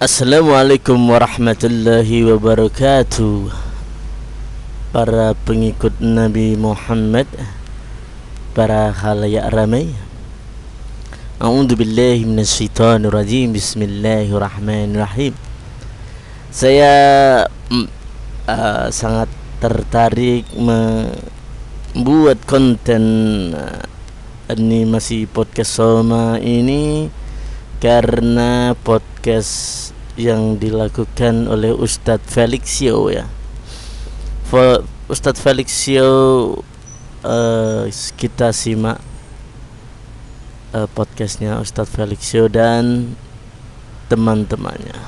Assalamualaikum warahmatullahi wabarakatuh. Para pengikut Nabi Muhammad, para khalayak ramai, a'udzu billahi minasyaitonir rajim. Bismillahirrahmanirrahim. Saya sangat tertarik membuat konten animasi podcast Soma ini karena podcast yang dilakukan oleh Ustadz Felixio ya. Ustadz Felixio, kita simak podcastnya Ustadz Felixio dan teman-temannya.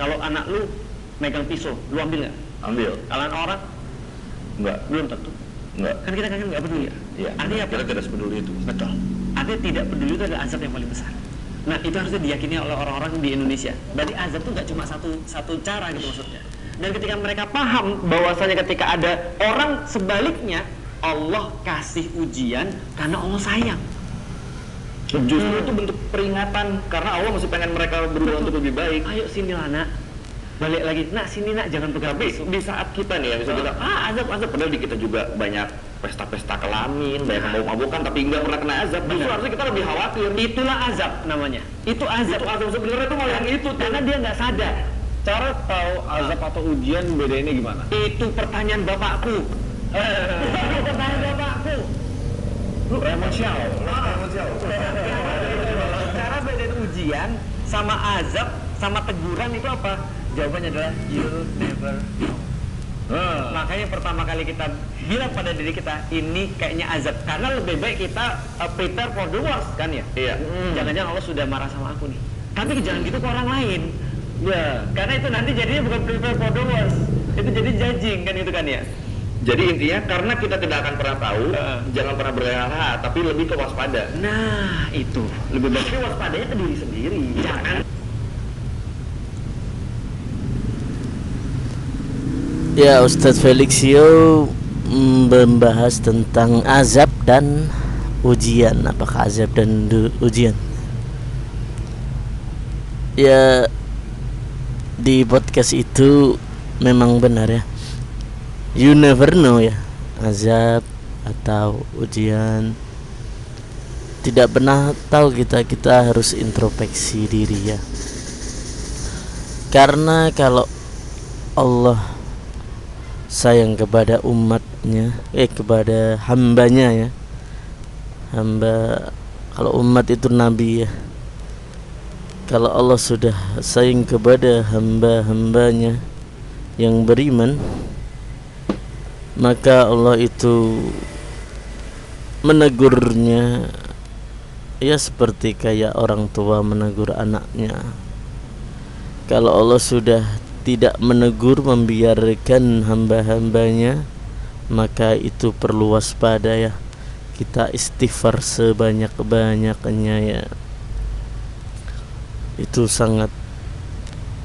Kalau anak lu megang pisau, lu ambil nggak? Ambil. Kalau orang Enggak. belum tentu. Enggak. Kan kita kan nggak peduli ya. Iya. Artinya apa? Kita tidak sepeduli itu. Betul. Artinya tidak peduli itu adalah azab yang paling besar. Nah itu harusnya diyakini oleh orang-orang di Indonesia. Berarti azab itu nggak cuma satu cara gitu maksudnya. Dan ketika mereka paham bahwasanya ketika ada orang sebaliknya, Allah kasih ujian karena Allah sayang. Justru itu bentuk peringatan karena Allah masih pengen mereka berubah untuk lebih baik. Ayo sini lah nak, balik lagi, nak sini nak, jangan pegang Tapi pisau. di saat kita nih ya bisa kita azab padahal di kita juga banyak pesta-pesta kelamin, banyak mabuk-mabukan tapi nggak pernah kena azab. Justru Benar. harusnya kita lebih khawatir. Itulah azab namanya. Itu azab. Itu azab sebenarnya itu malah yang itu tuh. Karena dia nggak sadar. Cara tahu azab atau ujian bedainnya gimana? Itu pertanyaan bapakku. Itu pertanyaan bapakku. Remosial. Cara bedain ujian sama azab sama teguran itu apa? Jawabannya adalah you'll never know. Makanya pertama kali kita bilang pada diri kita ini kayaknya azab, karena lebih baik kita prepare for the worst kan ya. Iya. Jangan-jangan Allah sudah marah sama aku nih. Tapi jangan gitu ke orang lain. Ya, karena itu nanti jadinya bukan prepare for the worst. Itu jadi judging kan itu kan ya. Jadi intinya karena kita tidak akan pernah tahu, jangan pernah berleha-leha, tapi lebih ke waspada. Nah, itu. Lebih baik tapi waspadanya ke diri sendiri. Jangan Ya, Ustadz Felixio membahas tentang azab dan ujian. Apakah azab dan ujian? Ya, di podcast itu memang benar ya. You never know ya, azab atau ujian. Tidak pernah tahu kita harus introspeksi diri ya. Karena kalau Allah sayang kepada umatnya, kepada hambanya ya. Hamba, kalau umat itu nabi ya. Kalau Allah sudah sayang kepada hamba-hambanya yang beriman, maka Allah itu menegurnya ya seperti kayak orang tua menegur anaknya. Kalau Allah sudah tidak menegur, membiarkan hamba-hambanya, maka itu perlu waspada ya. Kita istighfar sebanyak-banyaknya ya. Itu sangat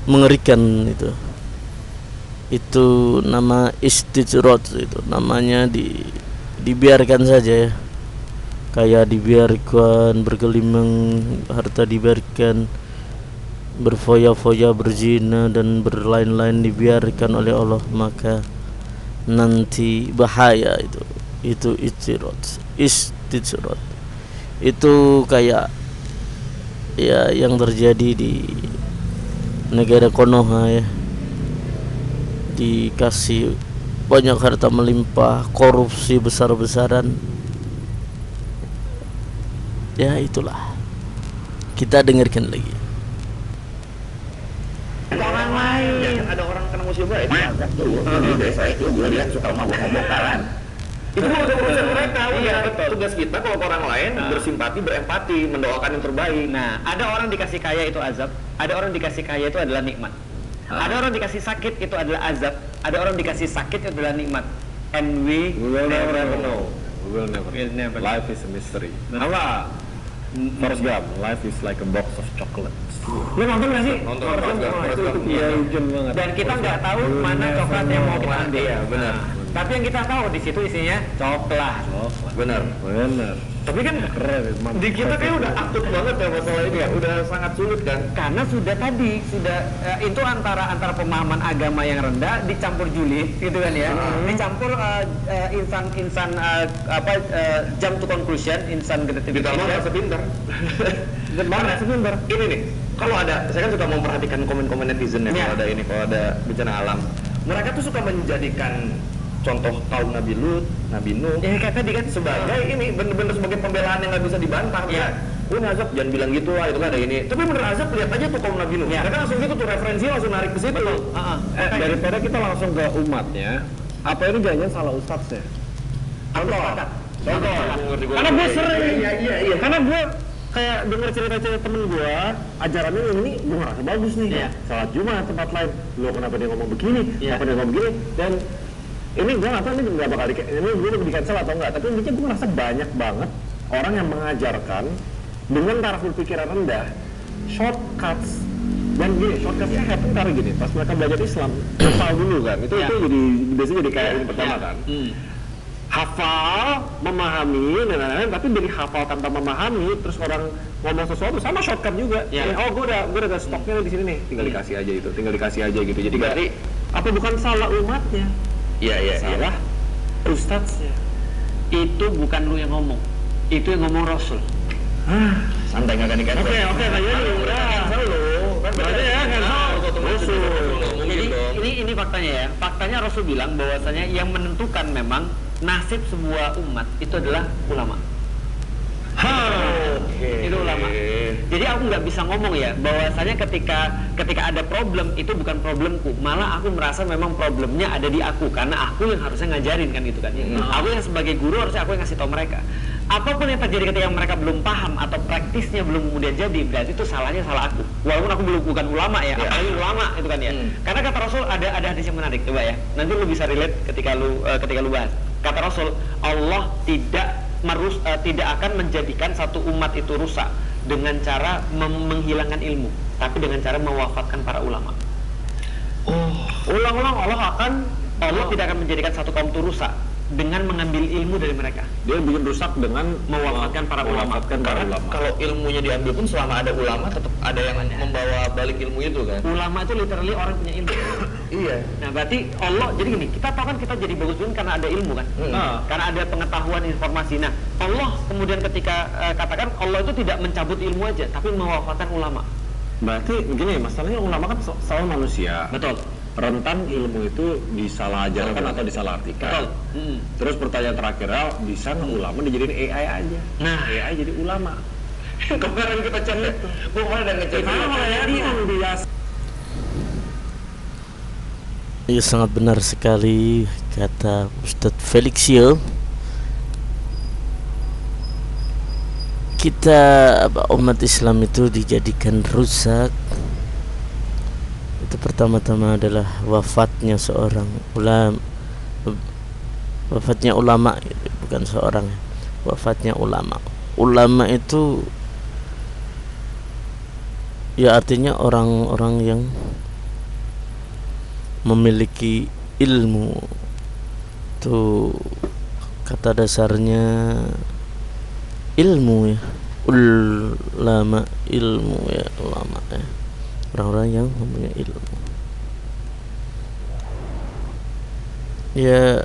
mengerikan itu. Itu nama istijrot, itu namanya dibiarkan saja ya. Kayak dibiarkan bergelimang harta, dibiarkan berfoya-foya, berzina dan berlain-lain dibiarkan oleh Allah, maka nanti bahaya itu istijrot itu kayak ya yang terjadi di negara Konoha ya. Dikasih banyak harta melimpah, korupsi besar-besaran ya. Itulah, kita dengarkan lagi. orang lain. Jangan ada orang kena musibah itu azab tuh. Di desa itu gue lihat suka mabuk-mabukan. Itu udah urusan mereka. Iya, tugas kita kalau ke orang lain bersimpati, berempati, mendoakan yang terbaik. Nah, ada orang dikasih kaya itu azab, ada orang dikasih kaya itu adalah nikmat. Ada orang dikasih sakit itu adalah azab, ada orang dikasih sakit itu adalah nikmat. And we will never never know. We will never. We'll never. Life is a mystery. Apa? Forrest Gump. Life is like a box of chocolates. Lu nonton nggak sih? Nonton, Forrest Gump? Forrest Gump. Iya, hujan banget. Dan kita nggak tahu mana coklat yang mau kita ambil. Iya, benar. Nah, Tapi yang kita tahu di situ isinya coklat. Benar. Bener. Tapi kan Keren. di kita kayak udah akut banget ya masalah ini ya, udah sangat sulit kan. Karena sudah itu antara pemahaman agama yang rendah dicampur julid gitu kan ya, dicampur jump to conclusion, instant Ditambah gratification. merasa pintar. Ini nih, kalau ada, saya kan suka memperhatikan komen-komen netizen ya, Iya. kalau ada bencana alam, mereka tuh suka menjadikan contoh kaum Nabi Lut, Nabi Nuh, Ya kayak tadi kan sebagai ini bener-bener sebagai pembelaan yang nggak bisa dibantah. Iya. Oh ini azab, jangan bilang gitu lah, itu kan ada ini. Tapi bener azab, lihat aja tuh kaum Nabi Nuh. Iya. Mereka langsung gitu tuh referensi langsung narik ke situ. Daripada kita langsung ke umatnya, apa ini jangan salah ustadznya? Contoh. Karena gue sering, Iya. karena gue kayak denger cerita-cerita temen gue, ajarannya ini gue ngerasa bagus nih. Iya. Salat Jumat tempat lain, lo kenapa dia ngomong begini, Iya. kenapa dia ngomong begini, dan ini gue nggak tahu ini nggak bakal ini gue di cancel atau enggak, tapi intinya gue ngerasa banyak banget orang yang mengajarkan dengan taraf berpikiran rendah, shortcuts. Dan gini, shortcutnya happen karena gini, pas mereka belajar Islam, hafal dulu kan, itu jadi biasanya jadi kayak ini pertama kan. Hafal, memahami, dan lain-lain, tapi dari hafal tanpa memahami, terus orang ngomong sesuatu sama shortcut juga. Oh, gue udah ada stoknya di sini nih, tinggal dikasih aja itu, tinggal dikasih aja gitu. Jadi berarti apa bukan salah umatnya? Iya. Salah ustadznya. Itu bukan lu yang ngomong, itu yang ngomong Rasul. Santai nggak akan dikasih. Oke, kayaknya udah. Cancel lo. Kan Berarti ya, cancel. Rasul. Jadi ini faktanya ya. Faktanya Rasul bilang bahwasanya yang menentukan memang nasib sebuah umat itu adalah ulama. Itu ulama. Jadi aku nggak bisa ngomong ya bahwasanya ketika ada problem itu bukan problemku, malah aku merasa memang problemnya ada di aku karena aku yang harusnya ngajarin kan gitu kan. Aku yang sebagai guru harusnya aku yang ngasih tahu mereka. Apapun yang terjadi ketika mereka belum paham atau praktisnya belum kemudian jadi, berarti itu salahnya salah aku. Walaupun aku bukan ulama ya, apalagi ulama itu kan ya. Karena kata Rasul ada hadis yang menarik, coba ya. Nanti lu bisa relate ketika lu bahas. Kata Rasul, Allah tidak akan menjadikan satu umat itu rusak dengan cara menghilangkan ilmu, tapi dengan cara mewafatkan para ulama. Ulang-ulang Allah tidak akan menjadikan satu kaum itu rusak dengan mengambil ilmu dari mereka. Dia bikin rusak dengan Mewafatkan para ulama. Karena kalau ilmunya diambil pun selama ada ulama tetap ada yang membawa balik ilmu itu kan. Ulama itu literally orang punya ilmu. Iya. Nah berarti Allah, jadi gini, kita tahu kan kita jadi bagus pun karena ada ilmu kan. Karena ada pengetahuan informasi. Nah Allah kemudian ketika katakan Allah itu tidak mencabut ilmu aja, tapi mewafatkan ulama. Berarti begini, masalahnya ulama kan selalu manusia. Betul. Rentan ilmu itu disalahajarkan atau disalahartikan. Terus pertanyaan terakhirnya, bisa nggak ulama dijadiin AI aja? Nah. AI jadi ulama. Kemarin kita cek, bukan ada ngecek. Jadi kan biasa. Iya, sangat benar sekali kata Ustadz Felixio. Kita umat Islam itu dijadikan rusak. Itu pertama-tama adalah wafatnya seorang ulama, wafatnya ulama, bukan seorang, wafatnya ulama. Ulama itu ya artinya orang-orang yang memiliki ilmu. Itu kata dasarnya ilmu ya, ulama, ilmu ya, ulama ya, orang-orang yang mempunyai ilmu. Ya,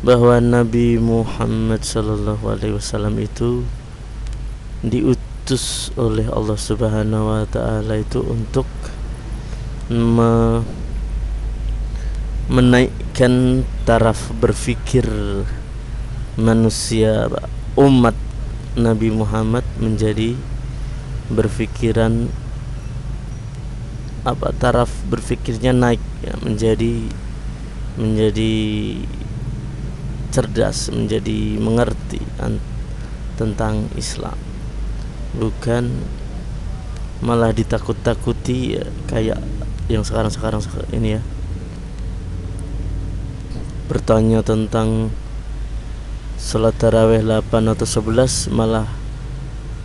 bahwa Nabi Muhammad sallallahu alaihi wasallam itu diutus oleh Allah Subhanahu wa taala itu untuk menaikkan taraf berfikir manusia, umat Nabi Muhammad menjadi berpikiran taraf berpikirnya naik ya, menjadi cerdas, menjadi mengerti tentang Islam, bukan malah ditakut-takuti ya, kayak yang sekarang ini ya, bertanya tentang sholat tarawih 8 atau 11 malah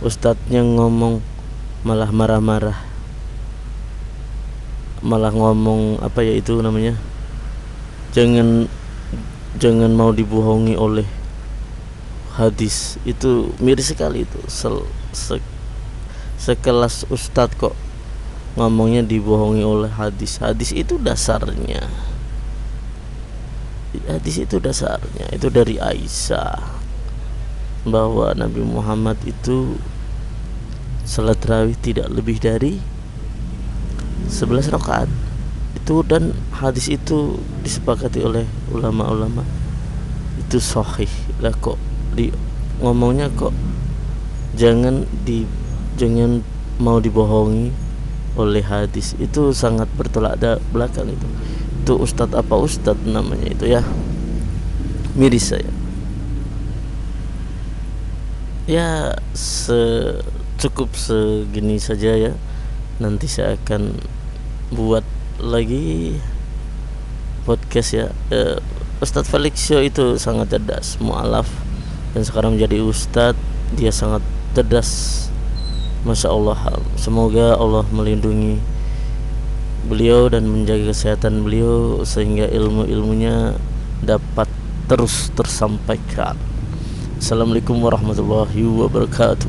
ustadznya ngomong malah marah-marah, malah ngomong apa ya itu namanya, jangan mau dibohongi oleh hadis. Itu miris sekali itu. Sekelas ustadz kok ngomongnya dibohongi oleh hadis. Hadis itu dasarnya itu dari Aisyah bahwa Nabi Muhammad itu salat tarawih tidak lebih dari 11 rakaat itu, dan hadis itu disepakati oleh ulama-ulama itu sahih lah. Kok ngomongnya kok jangan mau dibohongi oleh hadis, itu sangat bertolak belakang. Itu ustadz apa ustadz namanya itu ya, miris saya ya. Cukup segini saja ya, nanti saya akan buat lagi podcast ya. Ustadz Felix Show itu sangat cerdas, mualaf, dan sekarang menjadi ustadz. Dia sangat cerdas, Masya Allah. Semoga Allah melindungi beliau dan menjaga kesehatan beliau sehingga ilmu-ilmunya dapat terus tersampaikan. Assalamualaikum warahmatullahi wabarakatuh.